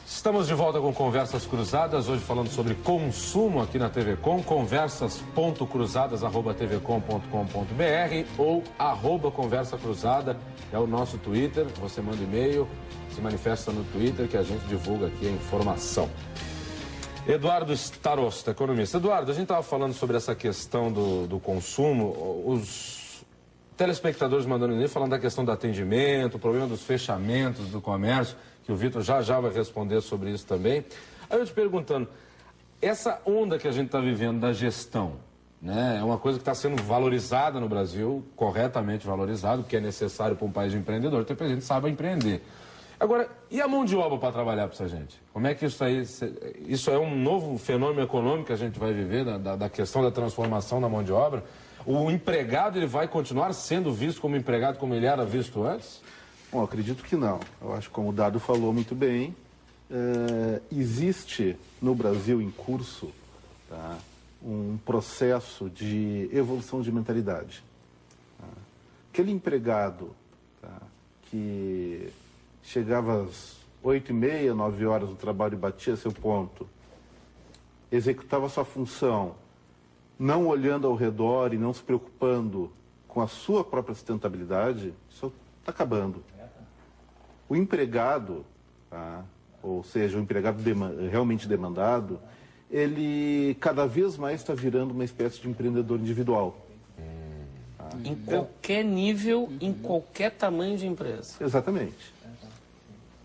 Estamos de volta com Conversas Cruzadas, hoje falando sobre consumo aqui na TV Com, conversas.cruzadas@tvcom.com.br ou @Conversa Cruzada é o nosso Twitter. Você manda e-mail, se manifesta no Twitter que a gente divulga aqui a informação. Eduardo Starosta, economista. Eduardo, a gente estava falando sobre essa questão do consumo, os telespectadores mandando e-mail falando da questão do atendimento, o problema dos fechamentos do comércio, que o Vitor já vai responder sobre isso também. Aí eu te perguntando, essa onda que a gente está vivendo da gestão, né, é uma coisa que está sendo valorizada no Brasil, corretamente valorizada, porque é necessário para um país de empreendedor, ter gente que saiba empreender. Agora, e a mão de obra para trabalhar para essa gente? Como é que isso é um novo fenômeno econômico que a gente vai viver, da questão da transformação da mão de obra? O empregado, ele vai continuar sendo visto como empregado como ele era visto antes? Bom, acredito que não. Eu acho que, como o Dado falou muito bem, existe no Brasil em curso, tá, um processo de evolução de mentalidade. Tá? Aquele empregado, tá, que chegava às 8h30, 9 horas do trabalho e batia seu ponto, executava sua função, não olhando ao redor e não se preocupando com a sua própria sustentabilidade, isso está acabando. O empregado, tá, ou seja, o empregado realmente demandado, ele cada vez mais está virando uma espécie de empreendedor individual. Tá? Em qualquer nível, em qualquer tamanho de empresa. Exatamente.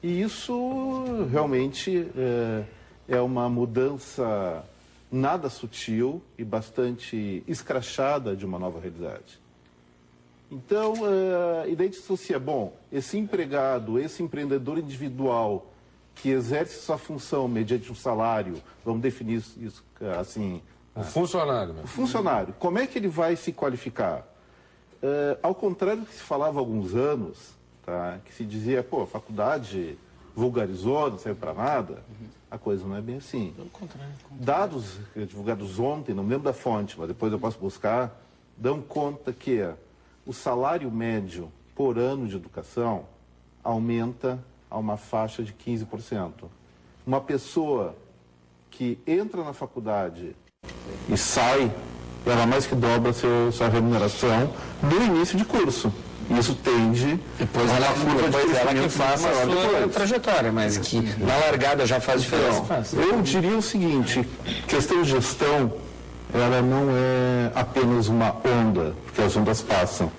E isso realmente é uma mudança nada sutil e bastante escrachada de uma nova realidade. Então, e daí dissocia, bom, esse empregado, esse empreendedor individual que exerce sua função mediante um salário, vamos definir isso assim... O funcionário. O funcionário, como é que ele vai se qualificar? Ao contrário do que se falava há alguns anos, tá, que se dizia, pô, a faculdade vulgarizou, não serve para nada, a coisa não é bem assim. Pelo contrário. Dados divulgados ontem, não me lembro da fonte, mas depois eu posso buscar, dão conta que o salário médio por ano de educação aumenta a uma faixa de 15%. Uma pessoa que entra na faculdade e sai, ela mais que dobra sua remuneração no início de curso. Isso tende... Depois ela que faça a sua trajetória, mas que na largada já faz diferença. Então, eu diria o seguinte, questão de gestão, ela não é apenas uma onda, porque as ondas passam.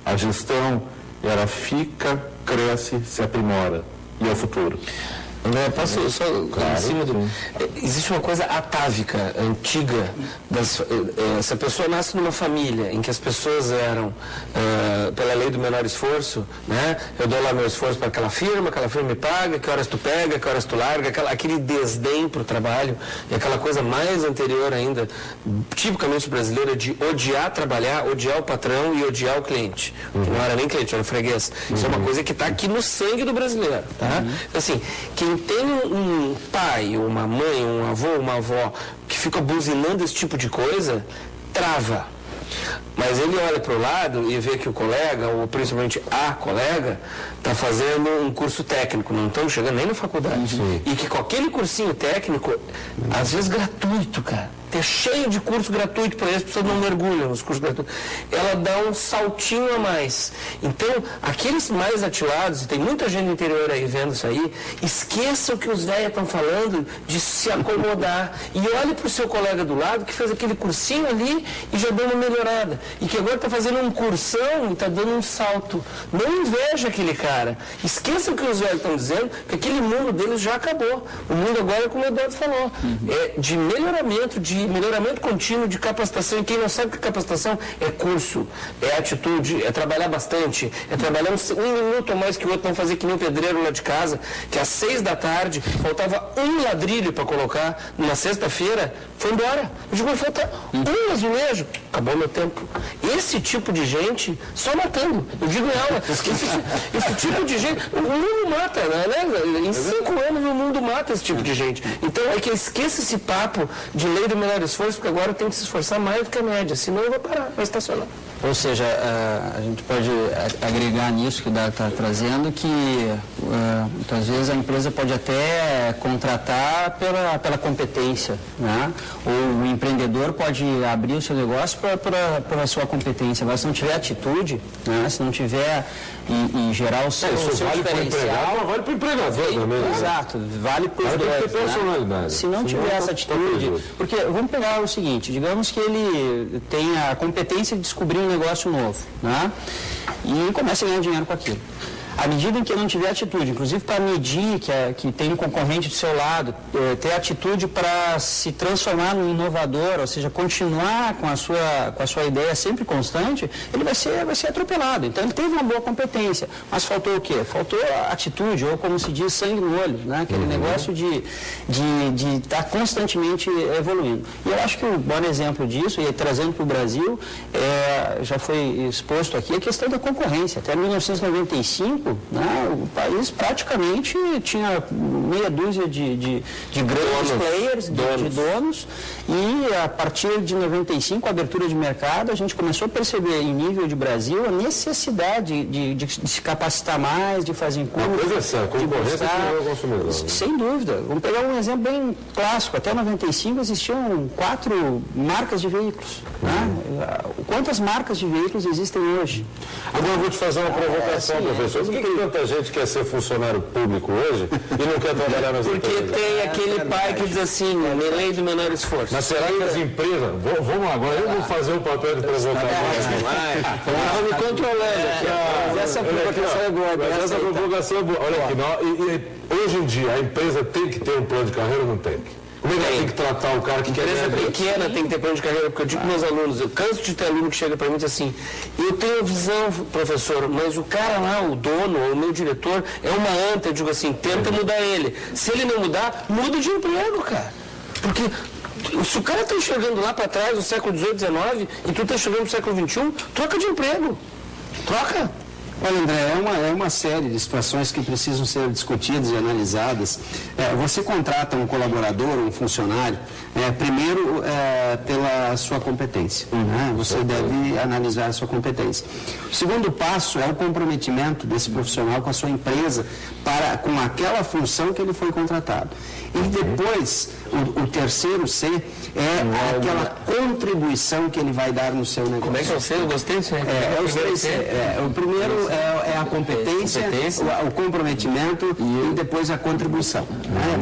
A gestão, ela fica, cresce, se aprimora. E é o futuro. André, posso só em cima do... Existe uma coisa atávica, antiga. Se a pessoa nasce numa família em que as pessoas eram, pela lei do menor esforço, né? Eu dou lá meu esforço para aquela firma me paga, que horas tu pega, que horas tu larga, aquele desdém para o trabalho, e aquela coisa mais anterior ainda, tipicamente brasileira, de odiar trabalhar, odiar o patrão e odiar o cliente. Que não era nem cliente, era o freguês. Isso é uma coisa que está aqui no sangue do brasileiro. Tá? Assim, quem tem um pai, uma mãe, um avô, uma avó que fica buzinando esse tipo de coisa, trava. Mas ele olha para o lado e vê que o colega, ou principalmente a colega, está fazendo um curso técnico, não estão chegando nem na faculdade. E que com aquele cursinho técnico, às vezes gratuito, cara, é cheio de curso gratuito para eles, pessoas não mergulham nos cursos gratuitos, ela dá um saltinho a mais. Então, aqueles mais ativados, e tem muita gente no interior aí vendo isso aí, esqueçam o que os velhos estão falando de se acomodar. E olhe para o seu colega do lado que fez aquele cursinho ali e já deu uma melhorada. E que agora está fazendo um cursão e está dando um salto. Não inveja aquele cara. Esqueçam o que os velhos estão dizendo, que aquele mundo deles já acabou. O mundo agora, como o Eduardo falou, é de melhoramento contínuo, de capacitação. E quem não sabe que capacitação é curso, é atitude, é trabalhar bastante, é trabalhar um minuto a mais que o outro, não fazer que nem o pedreiro lá de casa, que às 6 da tarde faltava um ladrilho para colocar na sexta-feira, foi embora. Eu digo, falta um azulejo, acabou meu tempo. Esse tipo de gente, só matando. Eu digo em aula, esse tipo de gente, o mundo mata, né? Em 5 anos o mundo mata esse tipo de gente. Então é que esqueça esse papo de lei do menor esforço, porque agora tem que se esforçar mais do que a média, senão eu vou parar, vai estacionar. Ou seja, a gente pode agregar nisso que o Dário está trazendo, que muitas vezes a empresa pode até contratar pela competência, né? Ou o empreendedor pode abrir o seu negócio pela sua competência, mas se não tiver atitude, né? Se não tiver e gerar o seu vale para o empregado, vale para o empregador também. Exato, vale para os dois. Tem que ter personalidade. Né? Se não tiver essa atitude, porque vamos pegar o seguinte, digamos que ele tem a competência de descobrir um negócio novo, né? E começa a ganhar dinheiro com aquilo. À medida em que não tiver atitude, inclusive para medir que tem um concorrente do seu lado, ter atitude para se transformar num inovador, ou seja, continuar com a sua ideia sempre constante, ele vai ser atropelado. Então ele teve uma boa competência, mas faltou o quê? Faltou atitude, ou como se diz, sangue no olho, né? Aquele negócio de estar constantemente evoluindo. E eu acho que um bom exemplo disso, e trazendo para o Brasil, já foi exposto aqui a questão da concorrência. Até 1995, né, o país praticamente tinha meia dúzia de grandes players, de donos, e a partir de 95, a abertura de mercado, a gente começou a perceber em nível de Brasil a necessidade de se capacitar mais, de fazer cursos, de buscar. Sem dúvida. Vamos pegar um exemplo bem clássico. Até 95 existiam 4 marcas de veículos. Né? Quantas marcas de veículos existem hoje? Agora eu vou te fazer uma provocação, professor. Por que tanta gente quer ser funcionário público hoje e não quer trabalhar nas empresas? Porque tem aquele pai que diz assim, lei do menor esforço. Mas será que as empresas... Vamos lá, agora eu vou fazer o papel de provocador. Estão me controlando aqui. Essa provocação é boa. Essa provocação é boa. Olha aqui, hoje em dia a empresa tem que ter um plano de carreira ou não tem? Como é que ela tem que tratar o cara que quer... Empresa pequena tem que ter plano de carreira, porque eu digo para meus alunos, eu canso de ter aluno que chega para mim e diz assim, eu tenho visão, professor, mas o cara lá, o dono, ou o meu diretor, é uma anta. Eu digo assim, tenta mudar ele. Se ele não mudar, muda de emprego, cara. Porque se o cara está enxergando lá para trás, no século XVIII, XIX, e tu está enxergando no século XXI, troca de emprego. Troca. Olha, André, é uma série de situações que precisam ser discutidas e analisadas. Você contrata um colaborador, um funcionário, primeiro pela sua competência. Né? Você deve analisar a sua competência. O segundo passo é o comprometimento desse profissional com a sua empresa com aquela função que ele foi contratado. E depois, o terceiro C é aquela contribuição que ele vai dar no seu negócio. Como é que é o C? Eu gostei disso. Os 3 C. O primeiro é a competência, o comprometimento e depois a contribuição.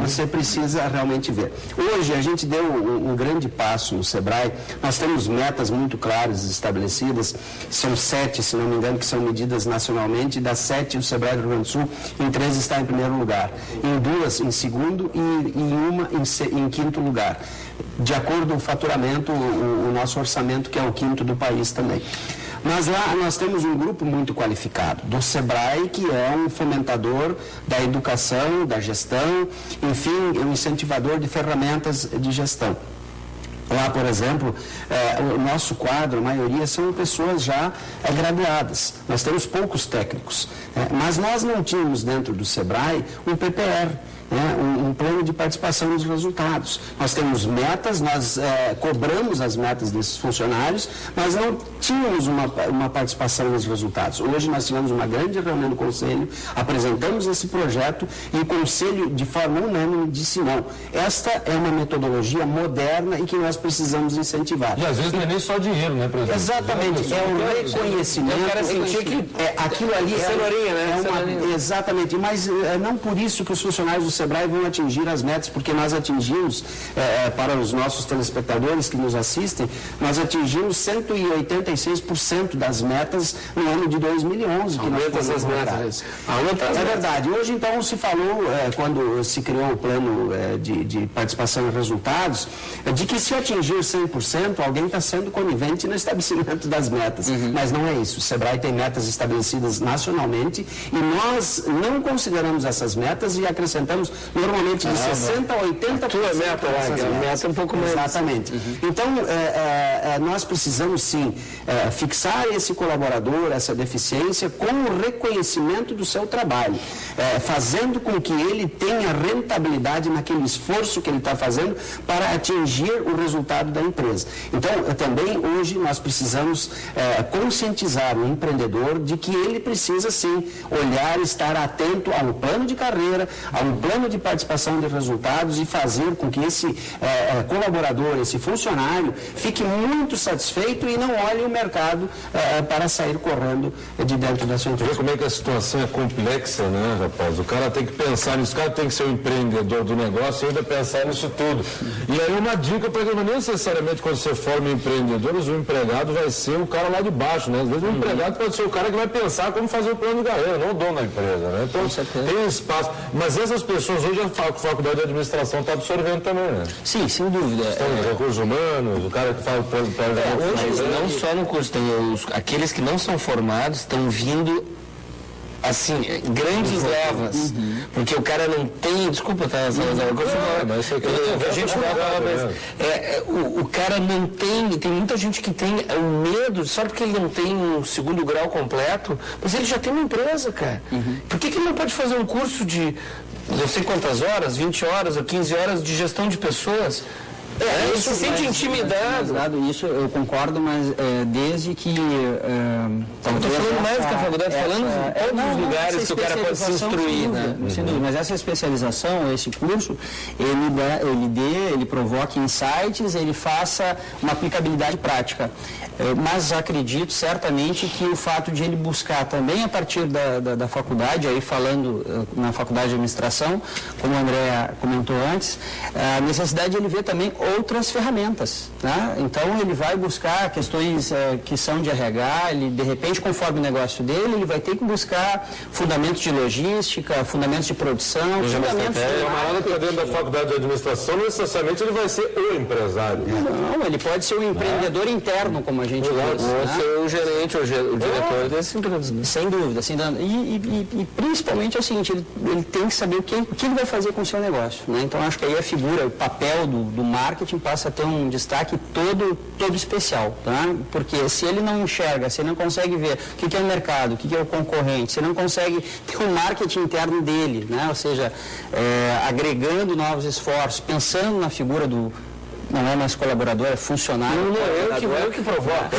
Você precisa realmente ver. Hoje a gente deu um grande passo no Sebrae. Nós temos metas muito claras estabelecidas. São 7, se não me engano, que são medidas nacionalmente. Das 7, o Sebrae do Rio Grande do Sul, em 3 está em primeiro lugar. Em 2, em segundo e em uma em quinto lugar. De acordo com o faturamento, o nosso orçamento, que é o 5º do país também. Mas lá nós temos um grupo muito qualificado, do Sebrae, que é um fomentador da educação, da gestão, enfim, um incentivador de ferramentas de gestão. Lá, por exemplo, o nosso quadro, a maioria são pessoas já graduadas. Nós temos poucos técnicos. Mas nós não tínhamos dentro do Sebrae um PPR. Um plano de participação nos resultados. Nós temos metas, nós cobramos as metas desses funcionários, mas não tínhamos uma participação nos resultados. Hoje nós tivemos uma grande reunião do Conselho, apresentamos esse projeto e o Conselho, de forma unânime, disse não. Esta é uma metodologia moderna e que nós precisamos incentivar. E às vezes não é nem só dinheiro, né, presidente? Exatamente, é um reconhecimento. Eu quero sentir que aquilo ali cenourinha, né? Exatamente, mas não por isso que os funcionários do Sebrae vão atingir as metas, porque nós atingimos, para os nossos telespectadores que nos assistem, nós atingimos 186% das metas no ano de 2011. Aumenta essas metas. É verdade. Hoje, então, se falou, quando se criou o plano de participação em resultados, de que se atingir 100%, alguém está sendo conivente no estabelecimento das metas. Mas não é isso. O Sebrae tem metas estabelecidas nacionalmente e nós não consideramos essas metas e acrescentamos precisamos normalmente de 60% a 80%. A tua meta lá, a meta é um pouco mais... Exatamente. Então, nós precisamos sim fixar esse colaborador, essa deficiência, com o reconhecimento do seu trabalho, fazendo com que ele tenha rentabilidade naquele esforço que ele está fazendo para atingir o resultado da empresa. Então, também hoje nós precisamos conscientizar o empreendedor de que ele precisa sim olhar, estar atento a um plano de carreira, a um plano de participação de resultados e fazer com que esse colaborador, esse funcionário, fique muito satisfeito e não olhe o mercado para sair correndo de dentro da sua empresa. Vê como é que a situação é complexa, né, rapaz? O cara tem que pensar nisso, o cara tem que ser o empreendedor do negócio e ainda pensar nisso tudo. E aí uma dica para ele, não necessariamente quando você forma empreendedores, o empregado vai ser o cara lá de baixo, né? Às vezes o empregado pode ser o cara que vai pensar como fazer o plano de carreira, não o dono da empresa, né? Então tem espaço. Mas essas pessoas hoje a faculdade de administração está absorvendo também, né? Sim, sem dúvida. Recursos humanos, o cara que fala o plano de carreira. Hoje não só no curso, tem aqueles que não são formados estão vindo assim, grandes levas, porque o cara não tem, desculpa, tá, o cara não tem muita gente que tem o medo, só porque ele não tem um segundo grau completo, mas ele já tem uma empresa, cara. Por que ele não pode fazer um curso de não sei quantas horas, 20 horas ou 15 horas de gestão de pessoas? Ele se sente intimidado. Isso eu concordo, mas desde que... Estou falando mais que a faculdade, falando em todos os lugares que o cara pode se instruir, né? Sem dúvida, mas essa especialização, esse curso, ele provoque insights, ele faça uma aplicabilidade prática. Mas acredito certamente que o fato de ele buscar também a partir da faculdade, aí falando na faculdade de administração, como o André comentou antes, a necessidade de ele ver também outras ferramentas, né? Então ele vai buscar questões que são de RH, ele de repente conforme o negócio dele, ele vai ter que buscar fundamentos de logística, fundamentos de produção, fundamentos de... O camarada que está dentro da faculdade de administração, não necessariamente ele vai ser o empresário. Não, ele pode ser um empreendedor interno, como a gente diz. Ou ser o gerente, ou o diretor desse empresa. Sem dúvida. E principalmente é o seguinte, ele tem que saber o que ele vai fazer com o seu negócio, né? Então acho que aí a figura, o papel do marketing passa a ter um destaque todo especial, tá? Porque se ele não enxerga, se ele não consegue ver o que é o mercado, o que é o concorrente, se ele não consegue ter um marketing interno dele, né? Ou seja, agregando novos esforços, pensando na figura do... Não é mais colaborador, é funcionário. Eu que provoco.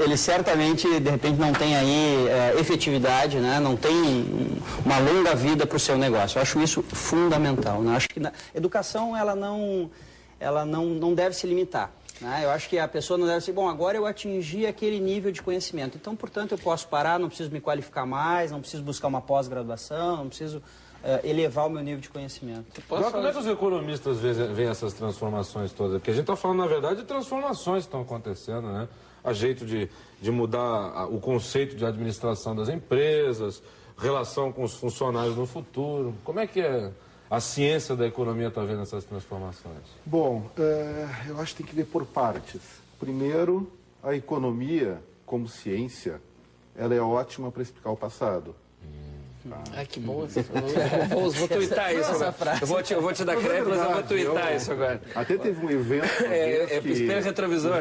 Ele certamente, de repente, não tem aí efetividade, né? Não tem uma longa vida para o seu negócio. Eu acho isso fundamental, né? Eu acho que a educação ela não deve se limitar. Eu acho que a pessoa não deve ser, bom, agora eu atingi aquele nível de conhecimento, então, portanto, eu posso parar, não preciso me qualificar mais, não preciso buscar uma pós-graduação, não preciso elevar o meu nível de conhecimento. Agora, como é que os economistas veem essas transformações todas? Porque a gente está falando, na verdade, de transformações que estão acontecendo, né? A jeito de mudar o conceito de administração das empresas, relação com os funcionários no futuro. Como é que a ciência da economia está vendo essas transformações? Bom, eu acho que tem que ver por partes. Primeiro, a economia, como ciência, ela é ótima para explicar o passado. Ai, que bom. Vou twittar isso agora. Eu vou te dar crédito, mas eu vou twittar isso agora. Até teve um evento que os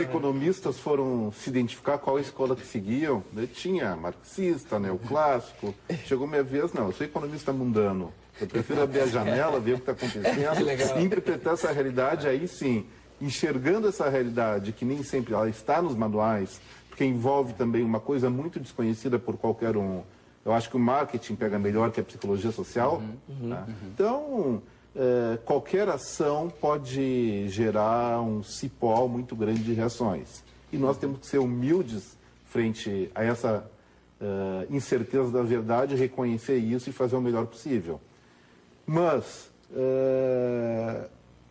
economistas foram se identificar qual a escola que seguiam. Tinha marxista, neoclássico. Chegou minha vez, não, eu sou economista mundano. Eu prefiro abrir a janela, ver o que está acontecendo, interpretar essa realidade, aí sim, enxergando essa realidade, que nem sempre ela está nos manuais, porque envolve também uma coisa muito desconhecida por qualquer um. Eu acho que o marketing pega melhor que a psicologia social. Então, qualquer ação pode gerar um cipó muito grande de reações. E nós temos que ser humildes frente a essa incerteza da verdade, reconhecer isso e fazer o melhor possível. Mas,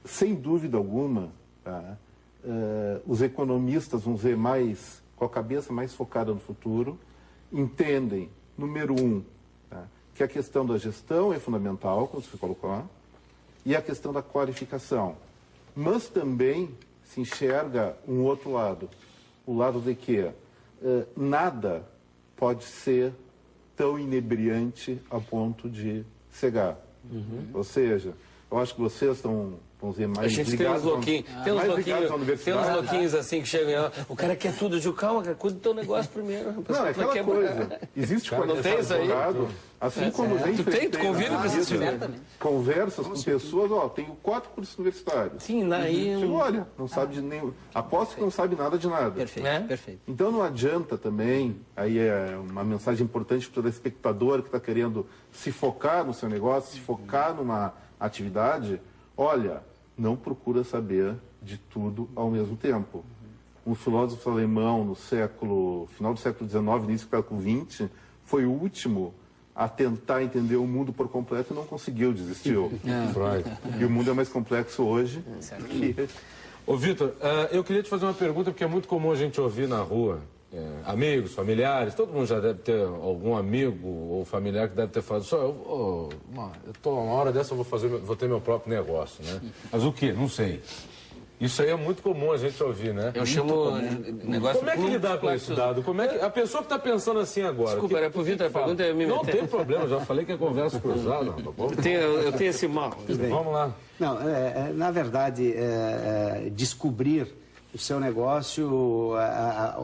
sem dúvida alguma, os economistas vão ver mais, com a cabeça mais focada no futuro, entendem, número um, que a questão da gestão é fundamental, como você colocou, e a questão da qualificação. Mas também se enxerga um outro lado, o lado de que nada pode ser tão inebriante a ponto de cegar. Ou seja, eu acho que vocês estão, vamos dizer, mais a gente tem uns louquinhos, tem uns louquinhos assim que chegam, o cara quer tudo, eu digo, calma, cara, cuida do teu negócio primeiro. Não, é aquela coisa. Existe não tem isso aí? Assim como vem tu convida para isso. Conversas com pessoas, ó, tenho 4 cursos universitários. Sim, aí... Chegou, olha, não sabe de nenhum... Aposto que não sabe nada de nada. Perfeito, perfeito. Então não adianta também, aí é uma mensagem importante para o telespectador que está querendo se focar no seu negócio, se focar numa atividade, olha, não procura saber de tudo ao mesmo tempo. Um filósofo alemão no final do século XIX, início do século XX, foi o último a tentar entender o mundo por completo e não conseguiu, desistiu. Freud. E o mundo é mais complexo hoje. Ô, Vitor, eu queria te fazer uma pergunta, porque é muito comum a gente ouvir na rua, amigos, familiares, todo mundo já deve ter algum amigo ou familiar que deve ter falado, uma hora dessa eu vou ter meu próprio negócio, né? Mas o quê? Não sei. Isso aí é muito comum a gente ouvir, né? Eu chamo negócio... Como é que lidar com esse dado? Como é que a pessoa que está pensando assim agora... Desculpa, era pro Vitor, a pergunta é me meter. Não tem problema, já falei que é conversa cruzada. Eu tenho esse mal. Vamos lá. Não, na verdade, descobrir o seu negócio,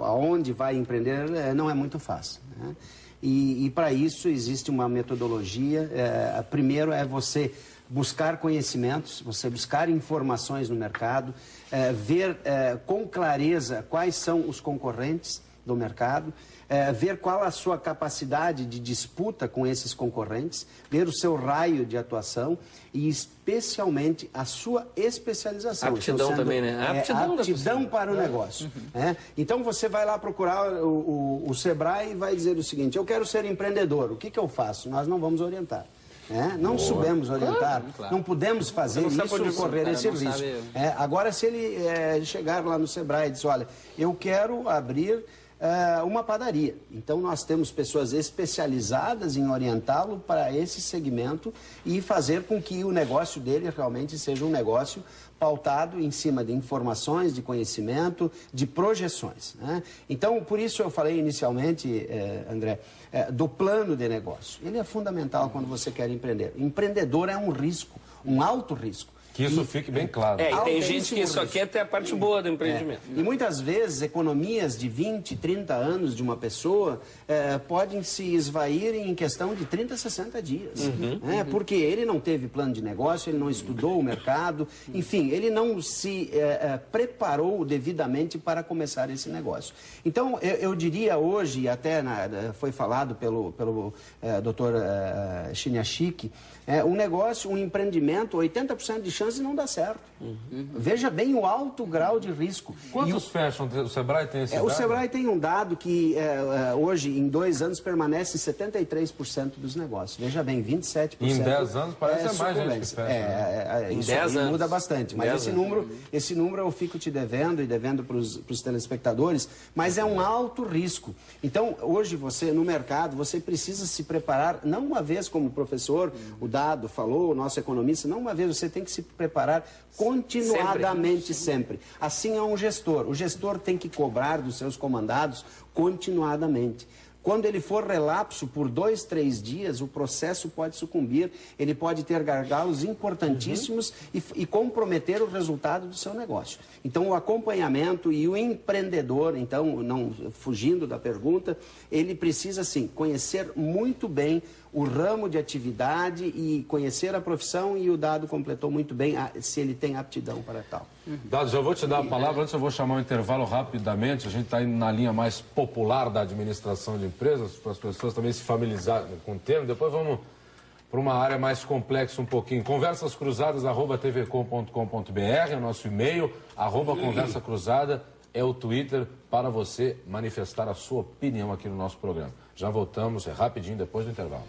aonde vai empreender, não é muito fácil, né? E para isso existe uma metodologia. Primeiro é você buscar conhecimentos, você buscar informações no mercado, ver com clareza quais são os concorrentes do mercado, ver qual a sua capacidade de disputa com esses concorrentes, ver o seu raio de atuação e especialmente a sua especialização. Aptidão também, né? Aptidão para o negócio. Então você vai lá procurar o Sebrae e vai dizer o seguinte, eu quero ser empreendedor, o que eu faço? Nós não vamos orientar. Não soubemos orientar, não pudemos fazer isso, correr esse risco. Agora, se ele chegar lá no Sebrae e dizer, olha, eu quero abrir uma padaria. Então, nós temos pessoas especializadas em orientá-lo para esse segmento e fazer com que o negócio dele realmente seja um negócio pautado em cima de informações, de conhecimento, de projeções, né? Então, por isso eu falei inicialmente, André, do plano de negócio. Ele é fundamental quando você quer empreender. Empreendedor é um risco, um alto risco. Que isso fique bem claro. E tem gente que só quer ter a parte boa do empreendimento. E muitas vezes, economias de 20, 30 anos de uma pessoa podem se esvair em questão de 30, 60 dias. Porque ele não teve plano de negócio, ele não estudou o mercado, enfim, ele não se preparou devidamente para começar esse negócio. Então, eu diria hoje, e até foi falado pelo Dr. Chiniachik, um negócio, um empreendimento, 80% de chance não dá certo. Veja bem o alto grau de risco. Quantos fecham? O Sebrae tem esse dado? O Sebrae tem um dado que hoje, em 2 anos, permanece em 73% dos negócios. Veja bem, 27%. Em 10 anos parece mais gente que fecha. Isso 10 anos. Muda bastante. Mas esse número eu fico te devendo e devendo para os telespectadores, mas é um alto risco. Então, hoje você, no mercado, você precisa se preparar, não uma vez como o professor, o Dado falou, o nosso economista, não uma vez, você tem que se preparar continuadamente sempre. Assim é um gestor. O gestor tem que cobrar dos seus comandados continuadamente. Quando ele for relapso por 2, 3 dias, o processo pode sucumbir, ele pode ter gargalos importantíssimos e comprometer o resultado do seu negócio. Então, o acompanhamento e o empreendedor, então, não fugindo da pergunta, ele precisa, sim, conhecer muito bem o ramo de atividade e conhecer a profissão, e o Dado completou muito bem se ele tem aptidão para tal. Dado, já vou te dar a palavra, antes eu vou chamar um intervalo rapidamente, a gente está indo na linha mais popular da administração de empresas, para as pessoas também se familiarizarem com o termo, depois vamos para uma área mais complexa um pouquinho. conversascruzadas@tvcom.com.br é o nosso e-mail, @conversacruzada é o Twitter para você manifestar a sua opinião aqui no nosso programa. Já voltamos, rapidinho, depois do intervalo.